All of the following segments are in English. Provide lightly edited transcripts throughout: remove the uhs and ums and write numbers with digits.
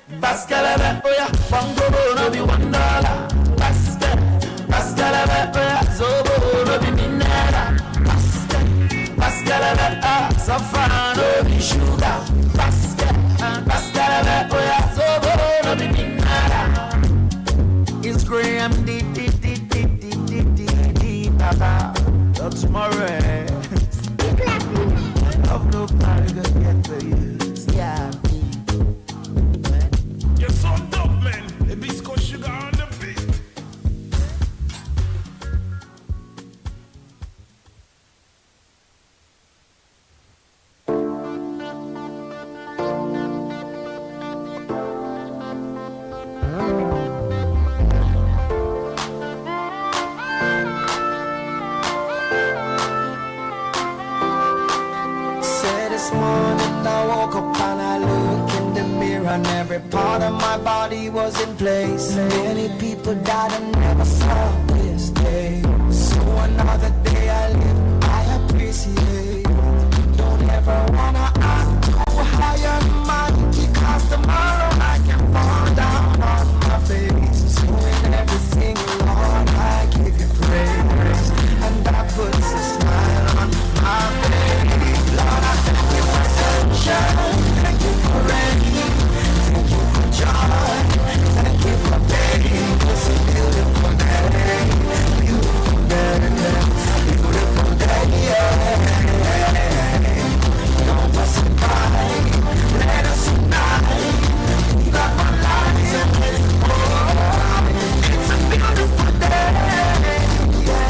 Baskelebe, oh yeah, bongo, no be $1. Baskelebe, oh yeah, zobo, no be minera. Baskelebe, safran, no be sugar. Baskelebe, oh yeah, zobo, no be minera. It's Graham, Baba. Till tomorrow, I've no plan to get for you. Yeah. You're so dope, man. The Bisco Sugar on the beat. Say this morning I woke up and I look in the mirror and every part of my body was in place. Many people died and never saw this day. So another day I live, I appreciate. Don't ever wanna act too high on mine, because tomorrow I can fall down on my face. So in everything, Lord, I give you praise, and that puts a smile on my face. Lord, I thank you for sunshine, thank you for rain, thank you for joy, thank you for pain. It's a beautiful day, beautiful day, beautiful day, yeah. Don't fuss and fight, let us unite. We got my lives and it's it's a beautiful day, yeah.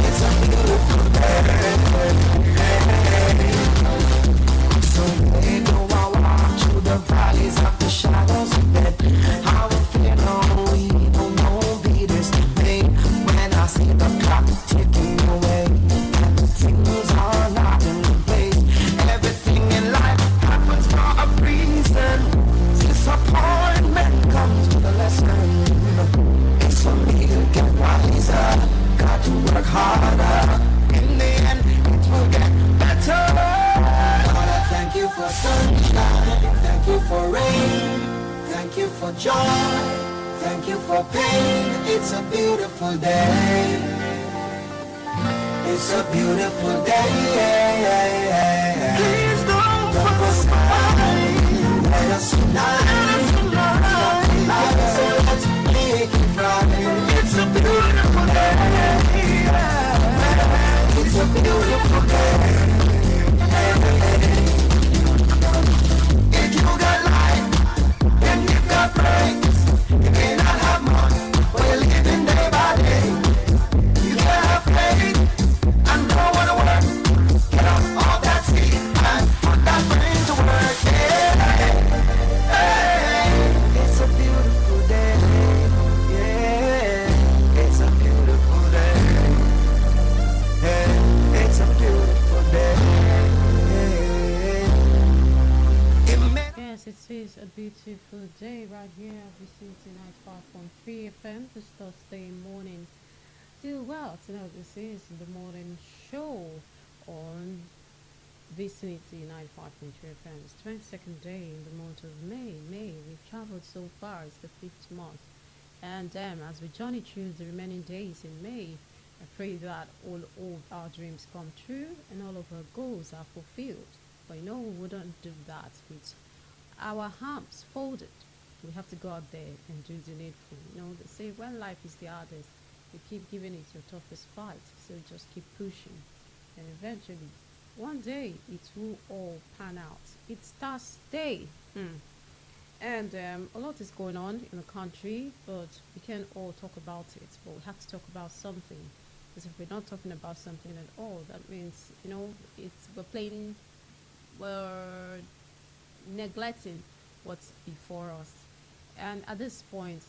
It's a beautiful day. So they know I walk through the valleys of the shadows of death. I will fear no evil, no be dismayed. When I see the clock ticking away, and things are not in place. Everything in life happens for a reason. Disappointment comes with a lesson. It's for me to get wiser, got to work harder. In the end, it will get better. Lord, I thank you for sunshine, thank you for rain, thank you for joy, thank you for pain. It's a beautiful day. It's a beautiful day. Please don't fuss fight. Let us unite. So let's make it right. It's a beautiful day. It's a beautiful day. If you got life, then you got praise. You may not have much, but you're living day by day. You can have faith and don't wanna work. Get up all that seed and put that brain to work. Hey, it's a beautiful day. Yeah, it's a beautiful day. Hey, it's a beautiful day. It may Yes, it is a beautiful day right here at Vicinity 95.3 FM this Thursday morning. Do well to know this is the morning show on Vicinity 95.3 FM. It's 22nd day in the month of May. We've traveled so far, it's the 5th month. And as we journey through the remaining days in May, I pray that all of our dreams come true and all of our goals are fulfilled. But we wouldn't do that with our arms folded. We have to go out there and do the needful. They say when life is the hardest, you keep giving it your toughest fight. So just keep pushing. And eventually, one day, it will all pan out. It's Thursday. And a lot is going on in the country, but we can't all talk about it. But we have to talk about something. Because if we're not talking about something at all, that means, we're neglecting what's before us. And at this point,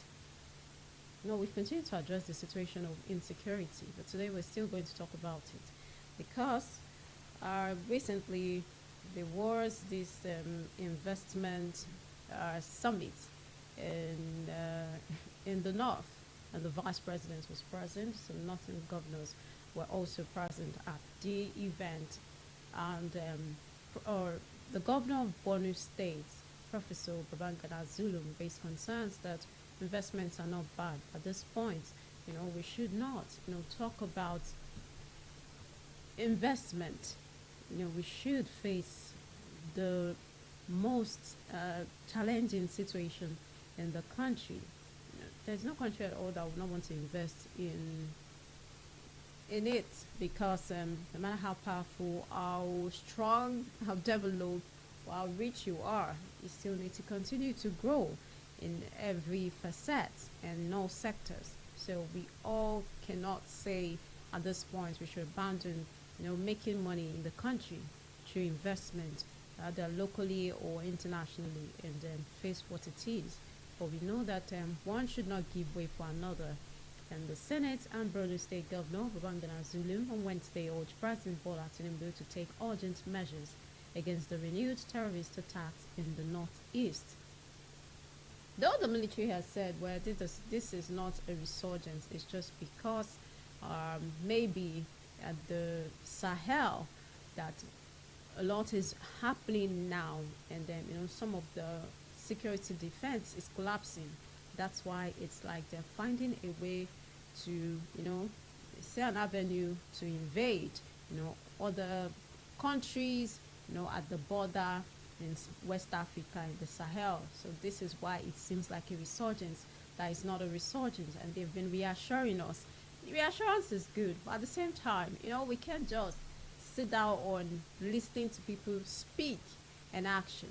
we continue to address the situation of insecurity, but today we're still going to talk about it because recently there was this investment summit in the north, and the vice president was present, so northern governors were also present at the event, and the governor of Borno State Professor Babangana Zulum raised concerns that investments are not bad. At this point, we should not, talk about investment. We should face the most challenging situation in the country. There's no country at all that would not want to invest in it, because no matter how powerful, how strong, how developed, or how rich you are, you still need to continue to grow in every facet and in all sectors. So we all cannot say at this point we should abandon, making money in the country through investment, either locally or internationally, and then face what it is. But we know that one should not give way for another. And the Senate and Borno State Governor Babangana Zulum on Wednesday urged President Bola Tinubu to take urgent measures against the renewed terrorist attacks in the northeast. Though the military has said, well, this is not a resurgence, it's just because maybe at the Sahel that a lot is happening now, and then some of the security defense is collapsing. That's why it's like they're finding a way to see an avenue to invade other countries at the border in West Africa, in the Sahel. So this is why it seems like a resurgence that is not a resurgence, and they've been reassuring us. Reassurance is good, but at the same time, we can't just sit down on listening to people speak and action.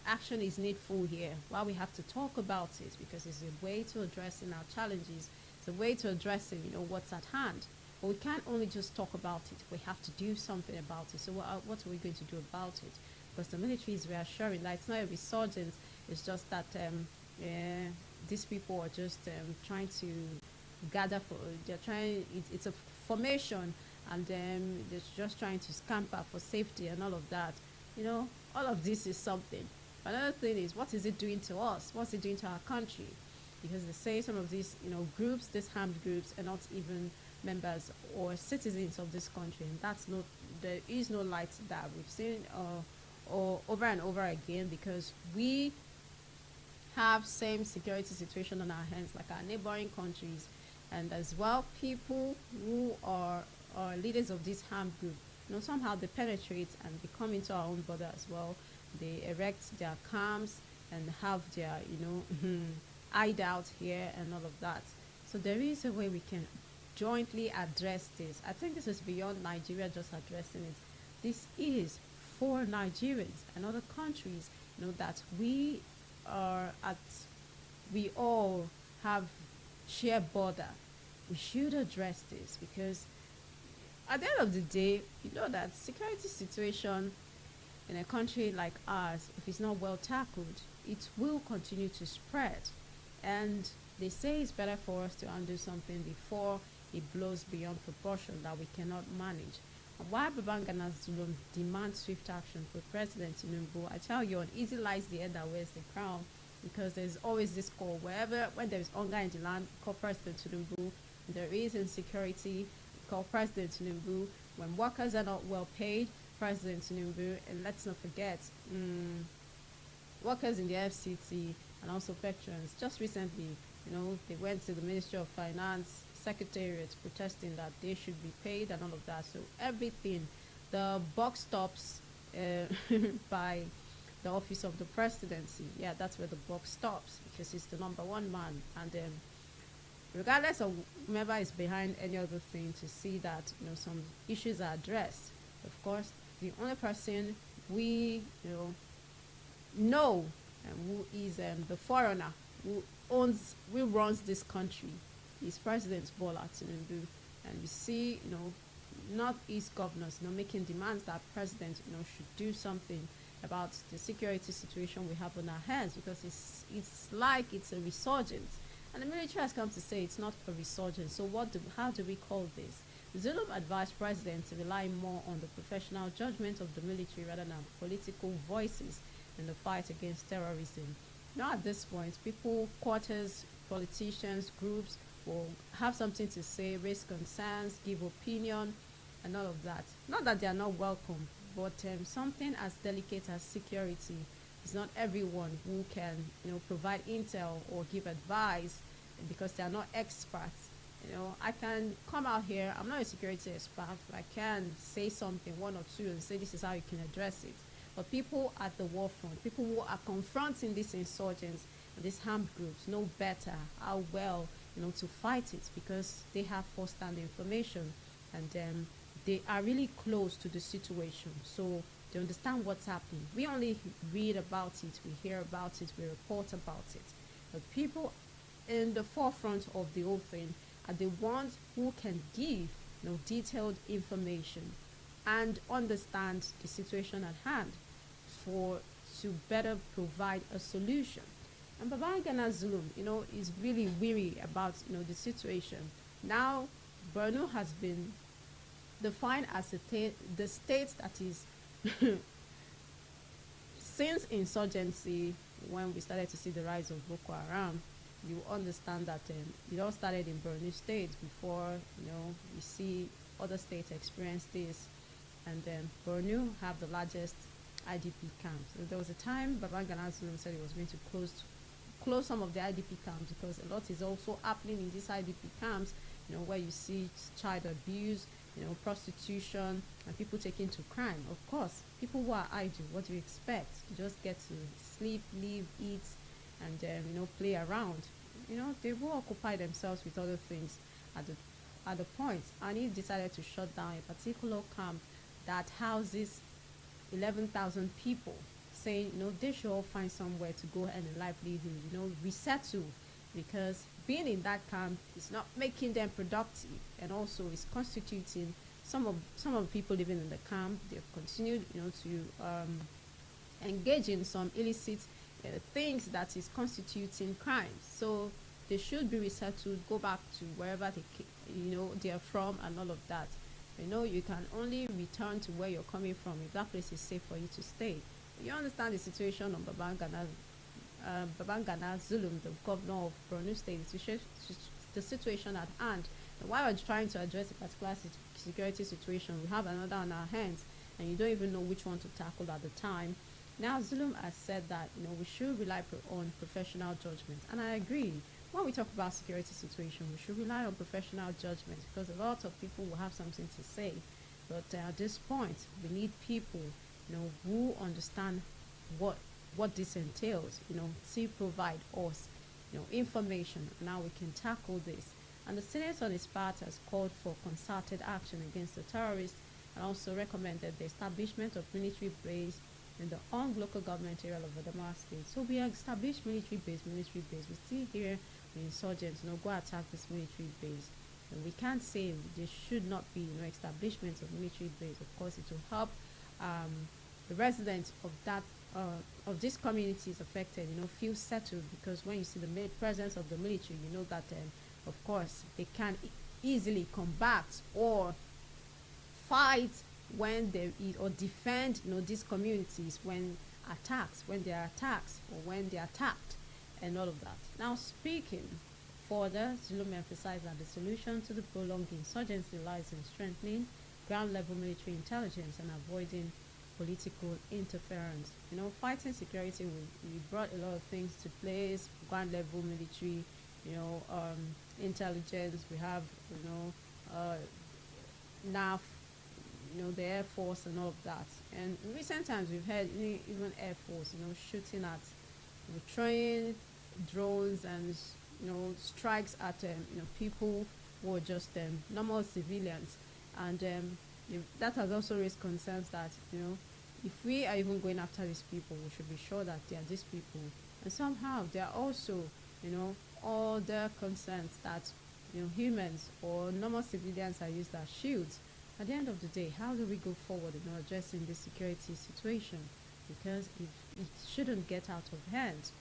Action is needful here. Why we have to talk about it, because it's a way to addressing our challenges. It's a way to addressing, what's at hand. But we can't only just talk about it. We have to do something about it. So what are we going to do about it? Because the military is reassuring that it's not a resurgence. It's just that these people are just trying to gather for. They're trying. It's a formation, and they're just trying to scamper for safety and all of that. All of this is something. Another thing is, what is it doing to us? What's it doing to our country? Because they say some of these, groups, these armed groups, are not even members or citizens of this country, and there is no light to that. We've seen or over and over again, because we have same security situation on our hands like our neighboring countries, and as well people who are leaders of this armed group. Somehow they penetrate and they come into our own border as well. They erect their camps and have their, hideout here and all of that. So there is a way we can jointly address this. I think this is beyond Nigeria just addressing it. This is for Nigerians and other countries, that we all have shared border. We should address this, because at the end of the day, that security situation in a country like ours, if it's not well tackled, it will continue to spread. And they say it's better for us to undo something before it blows beyond proportion that we cannot manage. And why Babangana Zulum demands swift action for President Tinubu, I tell you, uneasy lies the head that wears the crown, because there's always this call. When there is hunger in the land, call President Tinubu. There is insecurity, call President Tinubu. When workers are not well paid, President Tinubu. And let's not forget, workers in the FCT and also veterans. Just recently, they went to the Ministry of Finance Secretariat protesting that they should be paid and all of that. So everything, the buck stops by the office of the presidency. Yeah, that's where the buck stops, because he's the number one man. And regardless of whoever is behind any other thing, to see that some issues are addressed. Of course, the only person we know who is the foreigner who runs this country is President Bola Tinubu. And we see Northeast governors making demands that president should do something about the security situation we have on our hands, because it's like it's a resurgence. And the military has come to say it's not a resurgence. So how do we call this? Zulum advised president to rely more on the professional judgment of the military rather than political voices in the fight against terrorism. Now at this point, people, quarters, politicians, groups will have something to say, raise concerns, give opinion, and all of that. Not that they are not welcome, but something as delicate as security It's not everyone who can, provide intel or give advice because they are not experts. I can come out here. I'm not a security expert. But I can say something, one or two, and say this is how you can address it. But people at the war front, people who are confronting these insurgents, these armed groups, know better how well, to fight it, because they have first-hand information, and they are really close to the situation. So they understand what's happening. We only read about it, we hear about it, we report about it. But people in the forefront of the whole thing are the ones who can give, detailed information and understand the situation at hand to better provide a solution. And Babangana Zulum, is really weary about, the situation. Now, Borno has been defined as the state that is, since insurgency, when we started to see the rise of Boko Haram, you understand that it all started in Borno State before, you see other states experience this. And then Borno have the largest IDP camps. So there was a time Babangana Zulum said he was going to close some of the IDP camps, because a lot is also happening in these IDP camps, where you see child abuse, prostitution, and people taken to crime. Of course, people who are idle, what do you expect? You just get to sleep, live, eat, and play around. They will occupy themselves with other things at the point. And he decided to shut down a particular camp that houses 11,000 people, saying, they should all find somewhere to go and a livelihood, resettle, because being in that camp is not making them productive, and also is constituting some of the people living in the camp. They've continued, to engage in some illicit things that is constituting crimes. So they should be resettled, go back to wherever they are from, and all of that. You can only return to where you're coming from if that place is safe for you to stay. You understand the situation of Babangana Zulum, the governor of Borno State, the situation at hand. And while we're trying to address a particular security situation, we have another on our hands, and you don't even know which one to tackle at the time. Now, Zulum has said that we should rely on professional judgment, and I agree. When we talk about security situation, we should rely on professional judgment, because a lot of people will have something to say. But at this point, we need people, who understand what this entails, to provide us, information. Now we can tackle this. And the Senate on its part has called for concerted action against the terrorists, and also recommended the establishment of military base in the local government area of Adamawa State. So we established military base. We still hear the insurgents, go attack this military base. And we can't say there should not be, establishment of military base. Of course, it will help the residents of that of these communities affected, feel settled, because when you see the presence of the military, you know that, of course, they can easily combat or fight when there is, or defend, these communities when there are attacks, or when they are attacked, and all of that. Now, speaking further, Zulum emphasized that the solution to the prolonged insurgency lies in strengthening ground-level military intelligence and avoiding political interference. Fighting security, we brought a lot of things to place: ground-level military, intelligence. We have, NAF, the Air Force, and all of that. And in recent times, we've had even Air Force, shooting at, throwing drones and, strikes at, people who are just normal civilians. And that has also raised concerns that, if we are even going after these people, we should be sure that they are these people. And somehow there are also, all the concerns that, humans or normal civilians are used as shields. At the end of the day, how do we go forward in addressing this security situation? Because it shouldn't get out of hand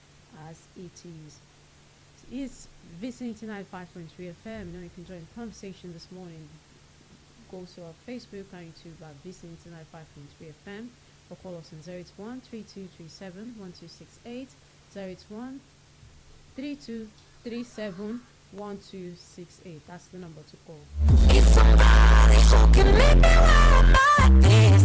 as it is. It's visiting 95.3 FM. You can join the conversation this morning. Go to our Facebook and YouTube at visiting 95.3 FM, or call us on 081 3237 1268, 081 3237 1268. That's the number to call. It's somebody who can make me wanna like this.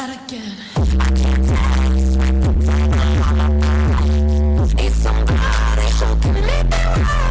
that again. I can't taste when the need somebody who can make me right.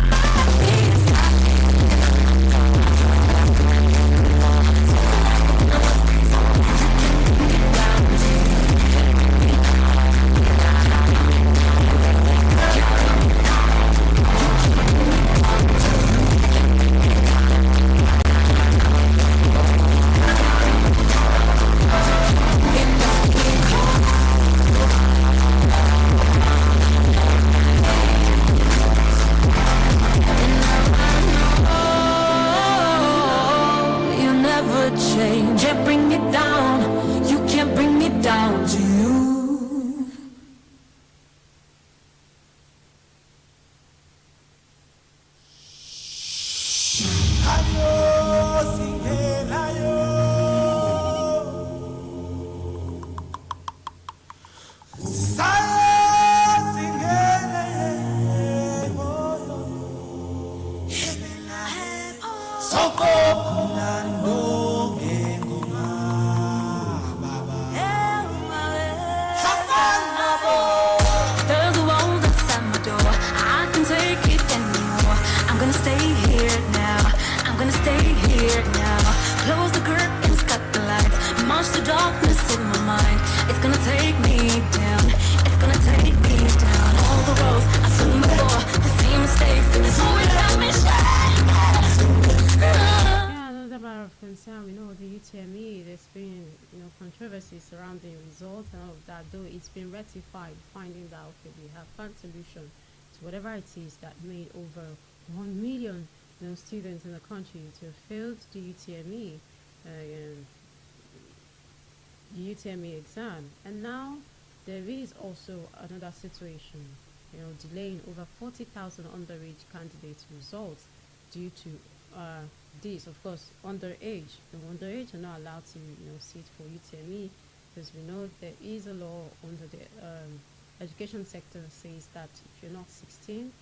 Change and bring me down. You can't bring me down to you. There's a wall outside my door. I can take it anymore. I'm gonna stay here now. I'm gonna stay here now. Close the curtains, cut the lights. March the darkness in my mind. It's gonna take me down. It's gonna take me down. All the roads I've seen before, the same mistakes, and it's always got me Yeah, another matter of concern. We know the UTME. There's been, controversy surrounding results and all of that. Though it's been rectified, finding that okay, we have found solution to whatever it is that made over 1 million, students in the country to have failed the UTME exam. And now there is also another situation, delaying over 40,000 underage candidates' results due to this. Of course, underage. The underage are not allowed to, sit for UTME, because we know there is a law under the education sector says that if you're not 16,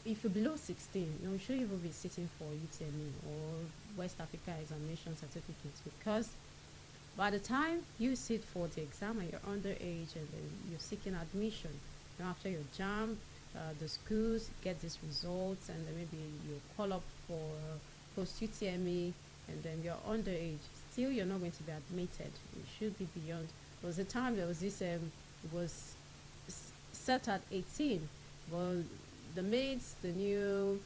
if you're below 16, you shouldn't even be sitting for UTME or West Africa Examination Certificate, because by the time you sit for the exam and you're underage and then you're seeking admission, after your JAMB, the schools get these results, and then maybe you call up for post UTME, and then you're underage. Still, you're not going to be admitted. You should be beyond. There was a time there was this. It was set at 18. Well, the new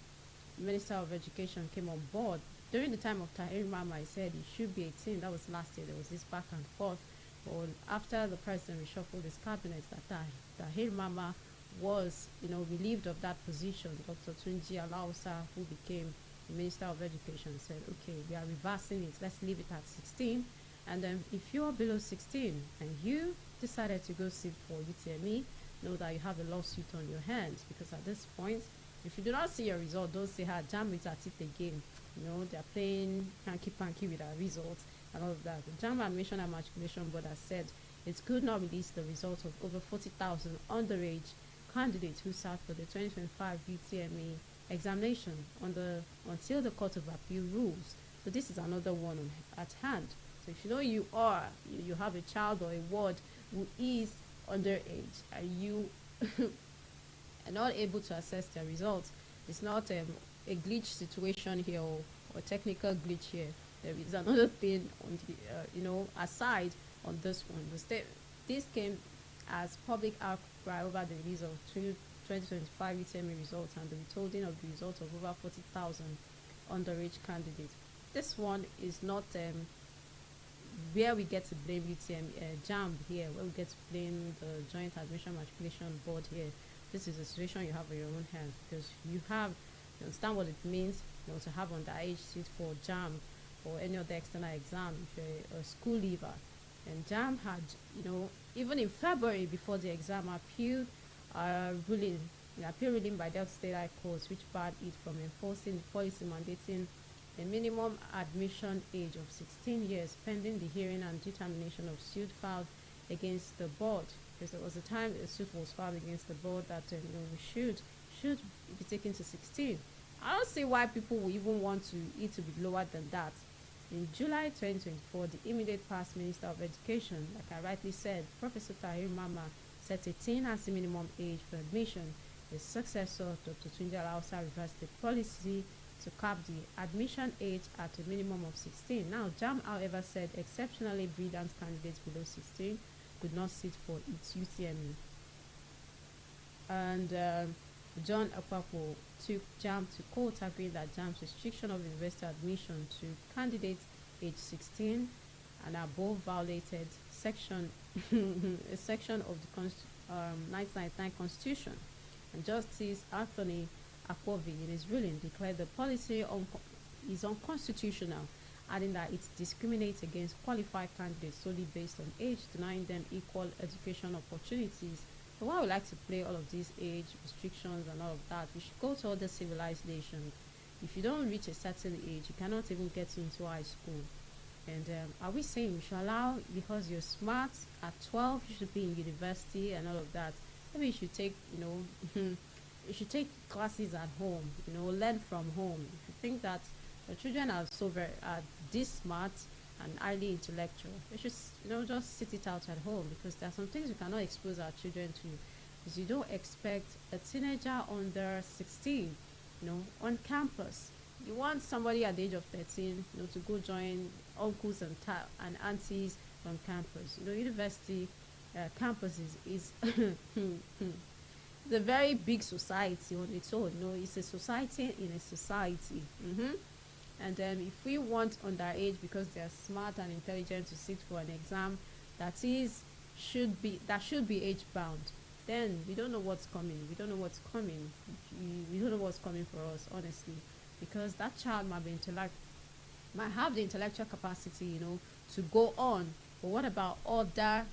Minister of Education came on board during the time of Tahir Mama. I said it should be 18. That was last year. There was this back and forth. Well, after the president reshuffled his cabinet, that Tahir Mama was, relieved of that position. Dr. Tunji Alausa, who became the Minister of Education, said, okay, we are reversing it. Let's leave it at 16. And then if you're below 16 and you decided to go sit for UTME, know that you have a lawsuit on your hands, because at this point, if you do not see your result, don't say, JAMB is at it again. They're playing hanky-panky with our results and all of that. The JAMB Admission and Matriculation Board has said it could not release the results of over 40,000 underage candidates who sat for the 2025 UTME examination until the Court of Appeal rules. So this is another one at hand. So if you have a child or a ward who is underage, and you are not able to assess their results, it's not a glitch situation here or technical glitch here. There is another thing on the aside on this one. This came as public outcry over the release of 2025 UTME results and the withholding of the results of over 40,000 underage candidates. This one is not where we get to blame JAMB here, where we get to blame the Joint Admission Matriculation Board here. This is a situation you have in your own hands, because you understand what it means, to have underage sit for JAMB or any other external exam if you're a school leaver. And JAMB had, even in February before the exam, appealed ruling by Delta State High Court, which barred it from enforcing the policy mandating a minimum admission age of 16 years pending the hearing and determination of suit filed against the board. Because there was a time a suit was filed against the board that we should be taken to 16. I don't see why people will even want it to be lower than that. In July 2024, the immediate past Minister of Education, like I rightly said, Professor Tahir Mama, set 18 as the minimum age for admission. His successor, Dr. Tunde Alausa, reversed the policy to cap the admission age at a minimum of 16. Now, JAM, however, said exceptionally brilliant candidates below 16 could not sit for its UTME. And John Akwapo took JAM to court, agreeing that JAM's restriction of university admission to candidates age 16 and above violated section a section of the 1999 Constitution. And Justice Anthony Akwovi, in his ruling, declared the policy is unconstitutional, adding that it discriminates against qualified candidates solely based on age, denying them equal education opportunities. So while we like to play all of these age restrictions and all of that, we should go to other civilized nations. If you don't reach a certain age, you cannot even get into high school. And are we saying we should allow, because you're smart, at 12 you should be in university and all of that? Maybe you should take, you should take classes at home, learn from home. If you think that your children are this smart and highly intellectual, they should, just sit it out at home, because there are some things we cannot expose our children to. Because you don't expect a teenager under 16, on campus. You want somebody at the age of 13, to go join uncles and aunties on campus. University campuses is the very big society on its own. It's a society in a society. And if we want underage, because they are smart and intelligent, to sit for an exam that should be age bound, then we don't know what's coming. We don't know what's coming. We don't know what's coming for us, honestly, because that child might have the intellectual capacity, to go on. But what about other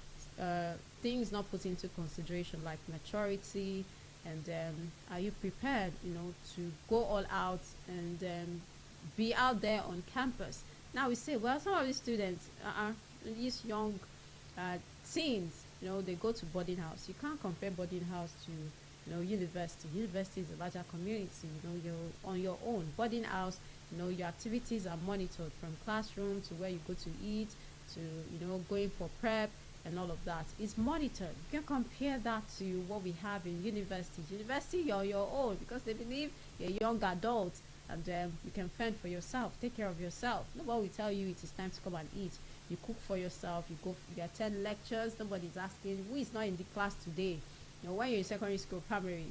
things not put into consideration, like maturity, and are you prepared, to go all out and be out there on campus? Now we say, well, some of these students, these young teens, they go to boarding house. You can't compare boarding house to, university. University is a larger community. You're on your own. Boarding house, your activities are monitored, from classroom to where you go to eat to, going for prep and all of that. It's monitored. You can compare that to what we have in university. University, you're on your own, because they believe you're a young adult and you can fend for yourself, take care of yourself. Nobody will tell you it is time to come and eat. You cook for yourself, you attend lectures. Nobody's asking who is not in the class today. When you're in secondary school, primary,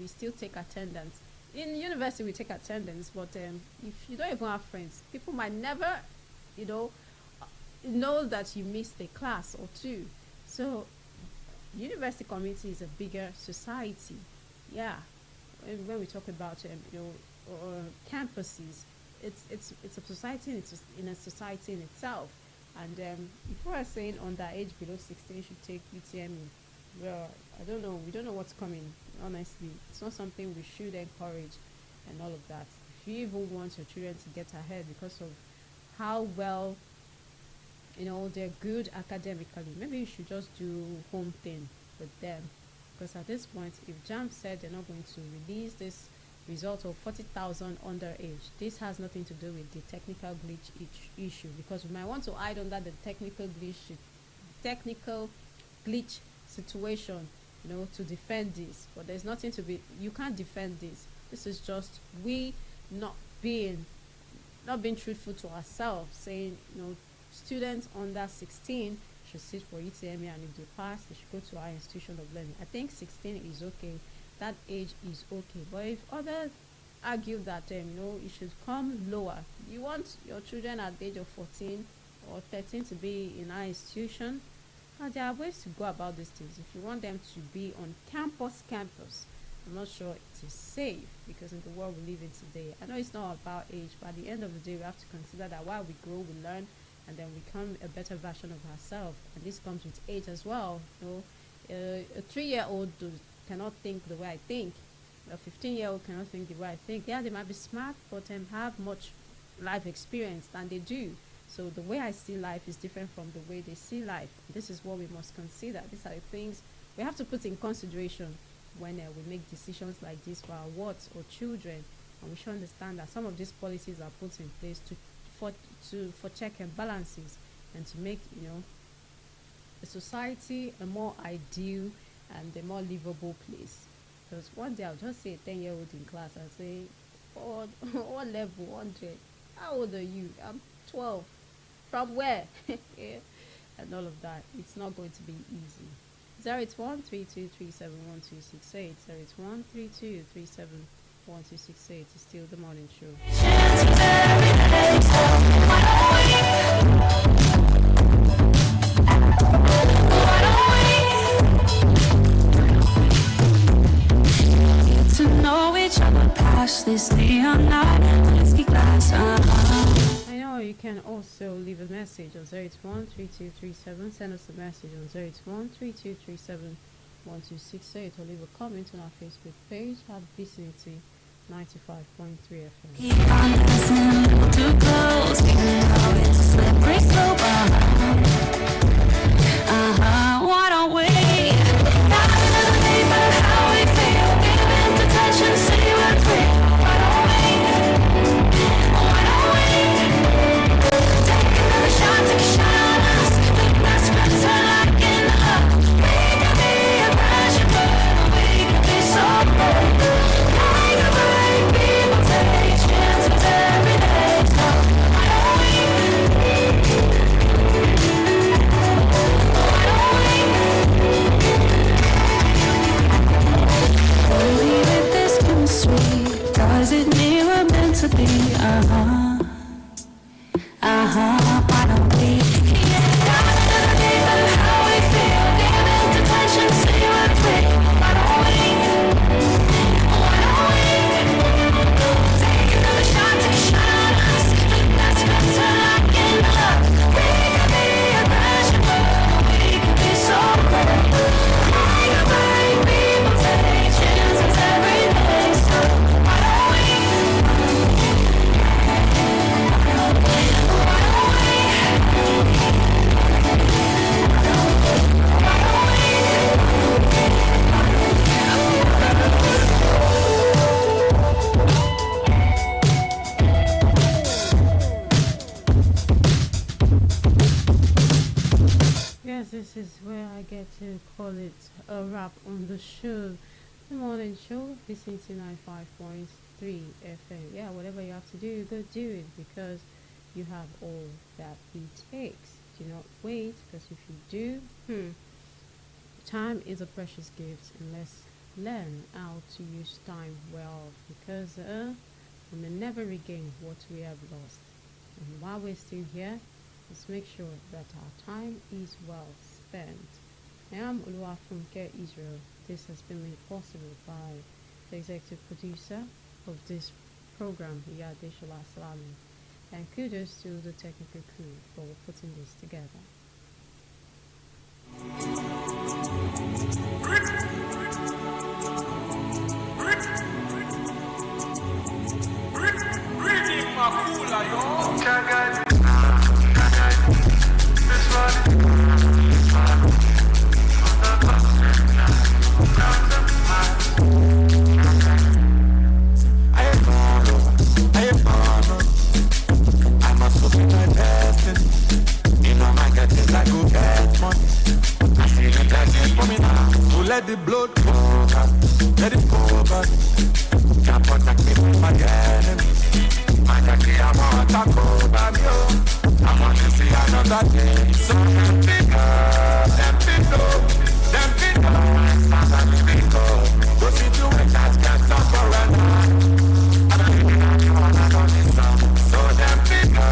we still take attendance. In university, we take attendance, but if you don't even have friends, people might never, know that you missed a class or two. So university community is a bigger society. Yeah, when we talk about campuses, it's a society, it's in a society in itself. And if we are saying underage below 16 should take UTME, well, I don't know. We don't know what's coming, honestly. It's not something we should encourage and all of that. If you even want your children to get ahead because of how well, they're good academically, maybe you should just do home thing with them. Because at this point, if JAM said they're not going to release this result of 40,000 underage, this has nothing to do with the technical glitch issue, because we might want to hide under the technical glitch situation, to defend this, but there's nothing to be. You can't defend this. This is just we not being truthful to ourselves, saying students under 16 should sit for UTME, and if they pass, they should go to our institution of learning. I think 16 is okay. That age is okay. But if others argue that it should come lower, you want your children at the age of 14 or 13 to be in our institution, there are ways to go about these things. If you want them to be on campus, I'm not sure it is safe, because in the world we live in today, I know it's not about age, but at the end of the day, we have to consider that while we grow, we learn, and then we become a better version of ourselves. And this comes with age as well. A 3-year-old cannot think the way I think. A 15-year-old cannot think the way I think. Yeah, they might be smart, but have much life experience than they do. So the way I see life is different from the way they see life. This is what we must consider. These are the things we have to put in consideration when we make decisions like this for our wards or children. And we should understand that some of these policies are put in place for check and balances, and to make a society a more ideal and a more livable place. Because one day I'll just see a 10-year-old in class and say, "Oh, what level 100? How old are you?" "I'm 12." "From where?" Yeah. And all of that. It's not going to be easy. 08132371268. 08132371268 is still the morning show. To know each other past this neon light, whiskey glass. I know you can also leave a message on 0813237. Send us a message on 08132371268, or leave a comment on our Facebook page at Vicinity 95.3 FM. Keep on dancing too close, even though it's a slippery slope. Why don't we dive into the paper, how we feel, give into touch and see what's real. Why don't we take another shot, take a shot on us, the best friends are locking up. We can be a passion, but we can be so cold. Like a break, people take chances every day. So why don't we believe in this chemistry? Does it mean we're meant to be? Why don't we dive into the deeper, how we feel, give into touch and see what's real? Why don't we take another shot, take a shot on us, the best friends are locking up. We can be a passion, but we can be so cold. Like a break, people take chances every day. So why don't we Yes, this is where I get to call it a wrap on the show. The morning show, Vicinity 95.3 FM. Yeah, whatever you have to do, go do it, because you have all that it takes. Do not wait, because if you do, time is a precious gift, and let's learn how to use time well, because we may never regain what we have lost. And while we're still here, let's make sure that our time is well spent. I am Oluwafunke Israel. This has been made possible by the executive producer of this program, Iyade Shola Salami. And kudos to the technical crew for putting this together. Let the blood pour back, let it pour back. Can't protect me from my enemy. I want to go back, yo. I want to see another day. So them people, go see to it, that can't stop forever. I don't even know you wanna know this song. So them people,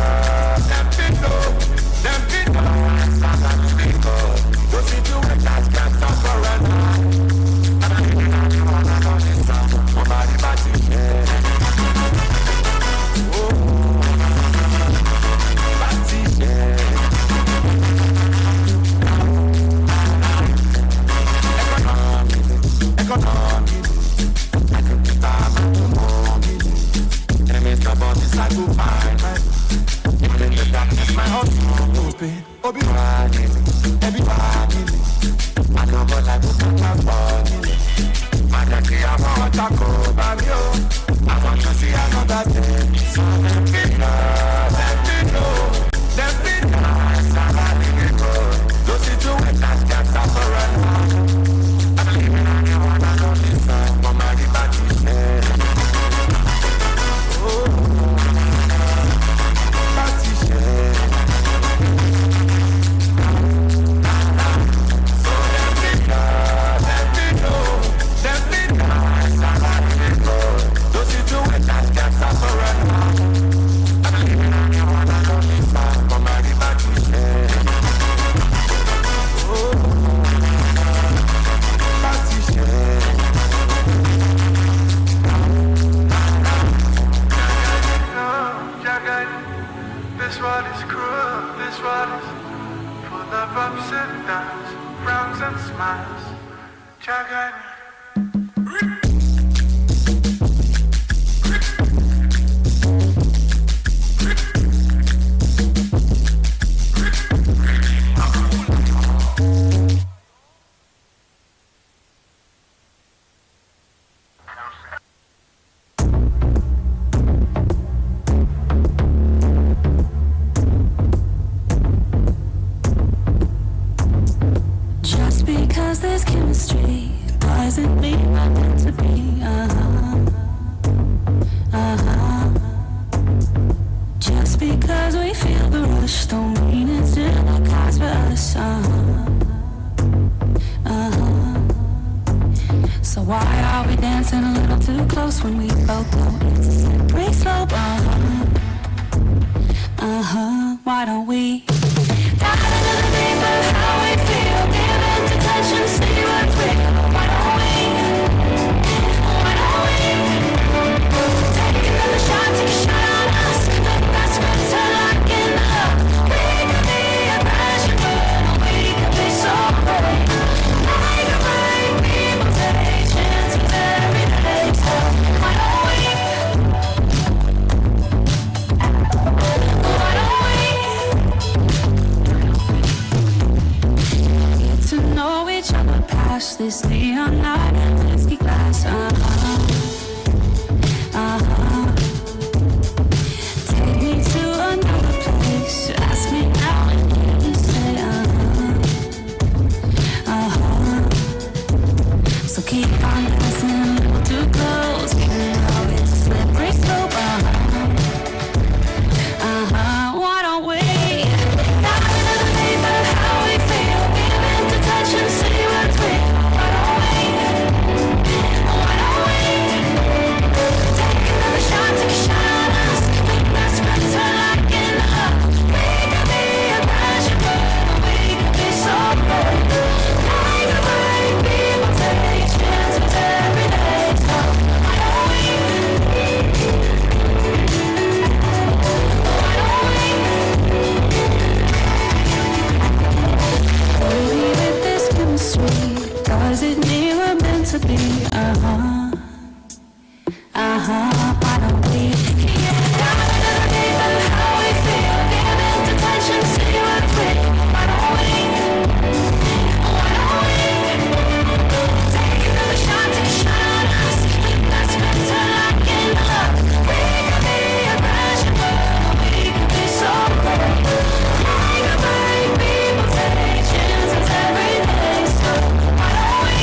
go see to it, that can't stop forever. I don't even know you wanna know this song. Nobody but you, yeah. I want to see another day. So them people, world is full of ups and downs, frowns and smiles. Chagani. Just because there's chemistry doesn't mean we're meant to be. Just because we feel the rush don't mean it's in the cards for us. So why are we dancing a little too close when we both know it's a slippery slope? Why don't we dive into the deep of how we feel, give in to touch and see what's real? Why don't we take another shot, take a shot on us? The best friends are locking up. We could be a passion burn, or we could be so great. Like a break, people take chances every day. So why don't we? Get to know each other past this neon light and whiskey glass. Take me to another place. Ask me now and then you say So keep on dancing a little too close, even though it's a slippery slope. Why don't we dive into the deep of how we feel, give in to touch and see what's real? Why don't we take another shot, take a shot on us? The best friends are locking up. We could be a passion burn, or we could be so great. Like a break, people take chances every day. So why don't we? Maybe with this chemistry, does it mean we're meant to be? Why don't we dive into the deep of how we feel, give in to touch and see what's real? Why don't we take another shot, take a shot on us? The best friends are locking up. We could be a passion burn, or we could be so great. Like a break, people take chances every day. So why don't we?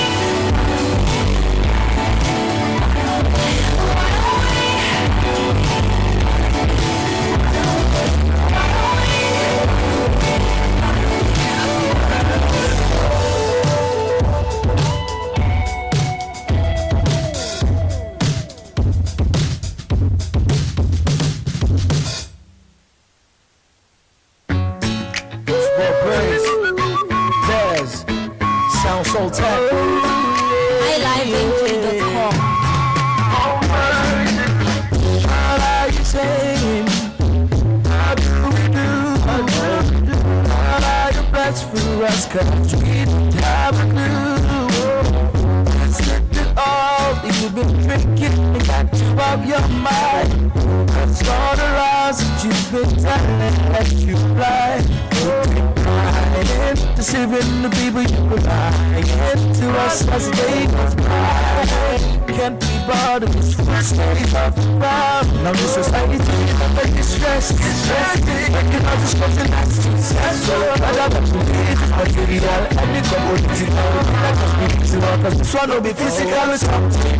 Well, praise, Dez, Sound Soul Tech. iLiveInfo.com. All I saying, how do we do? All I do best for us, 'cause we don't have a clue. Let's let it all, you've been drinking, and got you out your mind. That's all the lies that you've been telling, let you fly. Deceiving the people you were lying to us as the day goes by. Can't be bothered, it's first day off the ground. Now this society that make you stressed. Making all this something that's successful. I don't have to be this material. And it's a political. Cause this one will be physical, it's something.